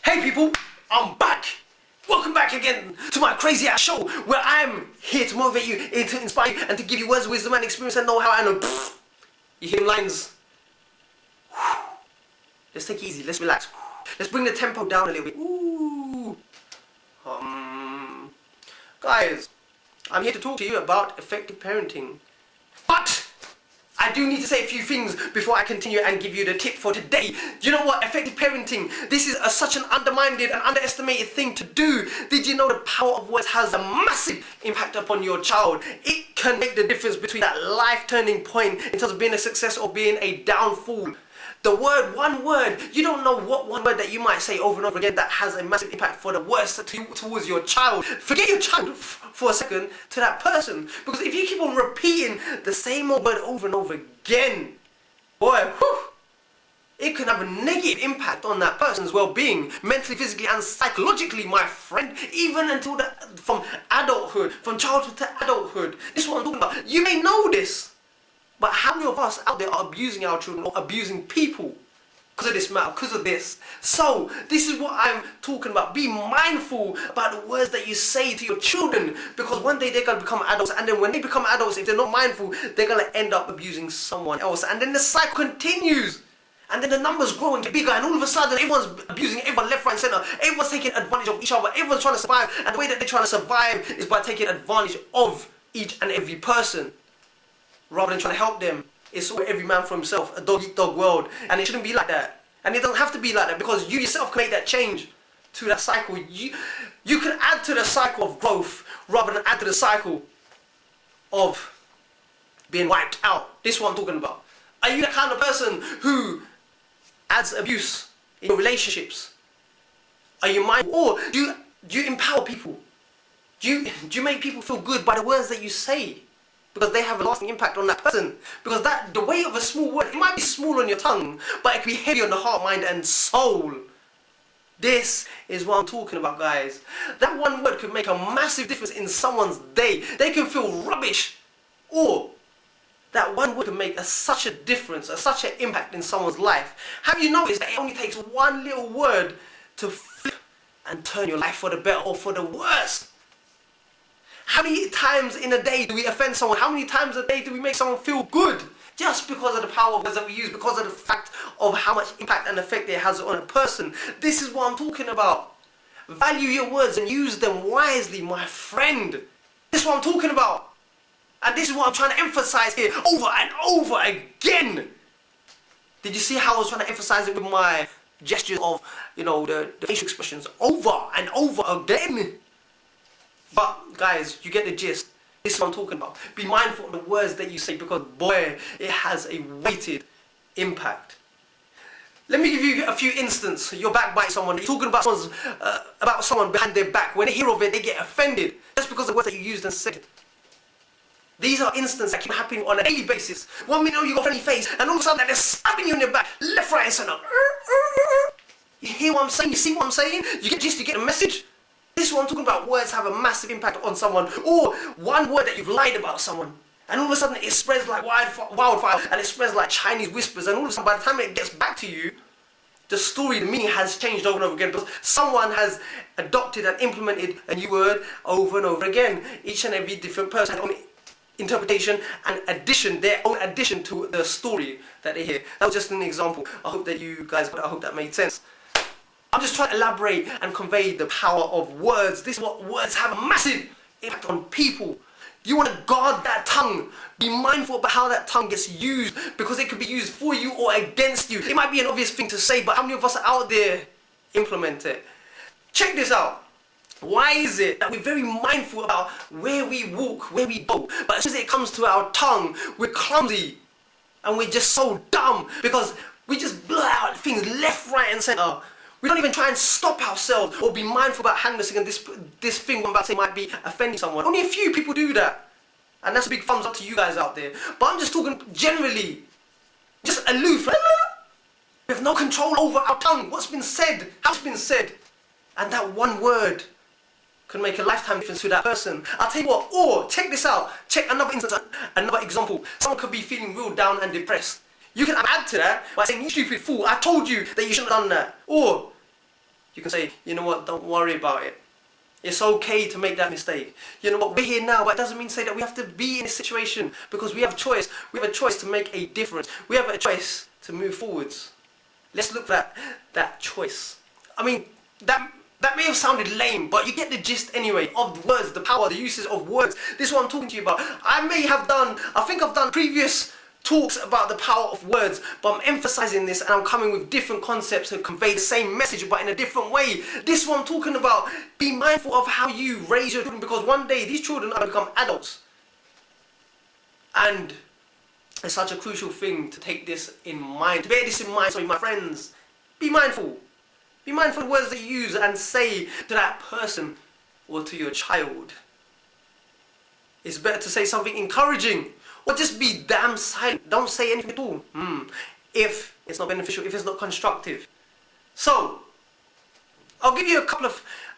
Hey people, I'm back. Welcome back again to my crazy ass show where I'm here to motivate you, to inspire you, and to give you words of wisdom and experience and know-how and you hear lines. Let's take it easy, let's relax. Let's bring the tempo down a little bit. Ooh. Guys, I'm here to talk to you about effective parenting. But I do need to say a few things before I continue and give you the tip for today. You know what? Effective parenting, this is such an undermined and underestimated thing to do. Did you know the power of words has a massive impact upon your child? It can make the difference between that life turning point in terms of being a success or being a downfall. The word, one word, you don't know what one word that you might say over and over again that has a massive impact for the worst towards your child. Forget your child for a second to that person. Because if you keep on repeating the same old word over and over again, boy, it can have a negative impact on that person's well-being, mentally, physically, and psychologically, my friend, even until from adulthood, from childhood to adulthood. This is what I'm talking about. You may know this. But how many of us out there are abusing our children or abusing people because of this matter, because of this? So, this is what I'm talking about. Be mindful about the words that you say to your children, because one day they're going to become adults, and then when they become adults, if they're not mindful, they're going to end up abusing someone else. And then the cycle continues. And then the numbers grow and get bigger, and all of a sudden everyone's abusing everyone left, right, and centre. Everyone's taking advantage of each other. Everyone's trying to survive, and the way that they're trying to survive is by taking advantage of each and every person, rather than trying to help them. It's all every man for himself, a dog-eat-dog world. And it shouldn't be like that. And it doesn't have to be like that, because you yourself can make that change to that cycle. You can add to the cycle of growth rather than add to the cycle of being wiped out. This is what I'm talking about. Are you the kind of person who adds abuse in your relationships? Are you mindful? Or do you empower people? Do you make people feel good by the words that you say? Because they have a lasting impact on that person. Because the weight of a small word, it might be small on your tongue, but it can be heavy on the heart, mind, and soul. This is what I'm talking about, guys. That one word could make a massive difference in someone's day. They can feel rubbish. Or that one word can make such a difference, such an impact in someone's life. Have you noticed that it only takes one little word to flip and turn your life for the better or for the worse? How many times in a day do we offend someone? How many times a day do we make someone feel good? Just because of the power of words that we use, because of the fact of how much impact and effect it has on a person. This is what I'm talking about. Value your words and use them wisely, my friend. This is what I'm talking about. And this is what I'm trying to emphasize here over and over again. Did you see how I was trying to emphasize it with my gestures of, the facial expressions over and over again? But guys, you get the gist. This is what I'm talking about. Be mindful of the words that you say, because boy, it has a weighted impact. Let me give you a few instances. You're backbiting someone, you're talking about someone behind their back. When they hear of it, they get offended just because of the words that you used and said. These are instances that keep happening on a daily basis. 1 minute you got a funny face, and all of a sudden they're stabbing you in your back, left, right, and centre. You hear what I'm saying? You see what I'm saying? You get the gist, you get the message? This is what I'm talking about. Words have a massive impact on someone. Or one word that you've lied about someone, and all of a sudden it spreads like wildfire, and it spreads like Chinese whispers, and all of a sudden by the time it gets back to you, the story, the meaning has changed over and over again, because someone has adopted and implemented a new word over and over again. Each and every different person has their own interpretation and their own addition to the story that they hear. That was just an example. I hope that made sense. I'm just trying to elaborate and convey the power of words. This is what words have a massive impact on people. You want to guard that tongue. Be mindful about how that tongue gets used, because it could be used for you or against you. It might be an obvious thing to say, but how many of us are out there implement it? Check this out. Why is it that we're very mindful about where we walk, where we go, but as soon as it comes to our tongue, we're clumsy and we're just so dumb because we just blur out things left, right, and centre. We don't even try and stop ourselves or be mindful about, hang on a second, this thing I'm about to say might be offending someone. Only a few people do that. And that's a big thumbs up to you guys out there. But I'm just talking generally. Just aloof. We have no control over our tongue. What's been said, how's been said. And that one word can make a lifetime difference to that person. I'll tell you what, or check this out. Check another instance, another example. Someone could be feeling real down and depressed. You can add to that by saying, "You stupid fool, I told you that you shouldn't have done that." Or you can say, you know what, don't worry about it. It's okay to make that mistake. You know what, we're here now, but it doesn't mean to say that we have to be in a situation, because we have a choice. We have a choice to make a difference. We have a choice to move forwards. Let's look at that choice. I mean, that may have sounded lame, but you get the gist anyway of the words, the power, the uses of words. This is what I'm talking to you about. I think I've done previous talks about the power of words, but I'm emphasizing this and I'm coming with different concepts to convey the same message but in a different way. This is what I'm talking about. Be mindful of how you raise your children, because one day these children are going to become adults. And it's such a crucial thing to take this in mind, to bear this in mind. So my friends, be mindful. Be mindful of the words that you use and say to that person or to your child. It's better to say something encouraging, or just be damn silent. Don't say anything at all. If it's not beneficial, if it's not constructive. So, I'll give you a couple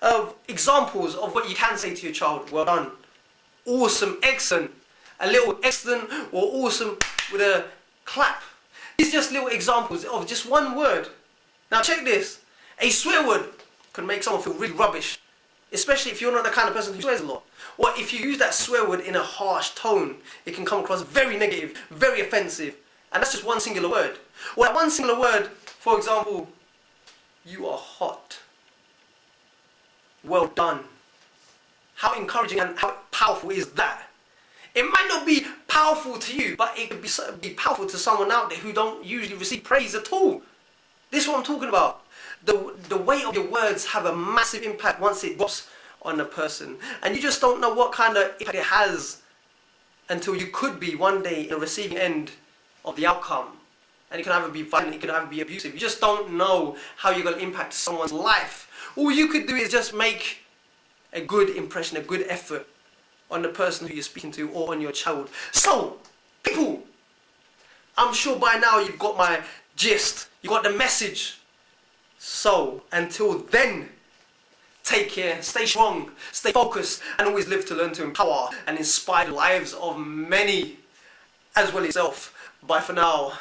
of examples of what you can say to your child. Well done. Awesome, excellent. A little excellent or awesome with a clap. These are just little examples of just one word. Now check this. A swear word can make someone feel really rubbish, especially if you're not the kind of person who swears a lot. Or if you use that swear word in a harsh tone, it can come across very negative, very offensive. And that's just one singular word. Or that one singular word, for example, you are hot. Well done. How encouraging and how powerful is that? It might not be powerful to you, but it could be powerful to someone out there who don't usually receive praise at all. This is what I'm talking about. The weight of your words have a massive impact once it drops on a person, and you just don't know what kind of impact it has until you could be one day in the receiving end of the outcome. And it can either be violent, it can either be abusive. You just don't know how you're going to impact someone's life. All you could do is just make a good impression, a good effort on the person who you're speaking to or on your child. So, people, I'm sure by now you've got my gist, you got the message. So, until then, take care, stay strong, stay focused, and always live to learn to empower and inspire the lives of many, as well as yourself. Bye for now.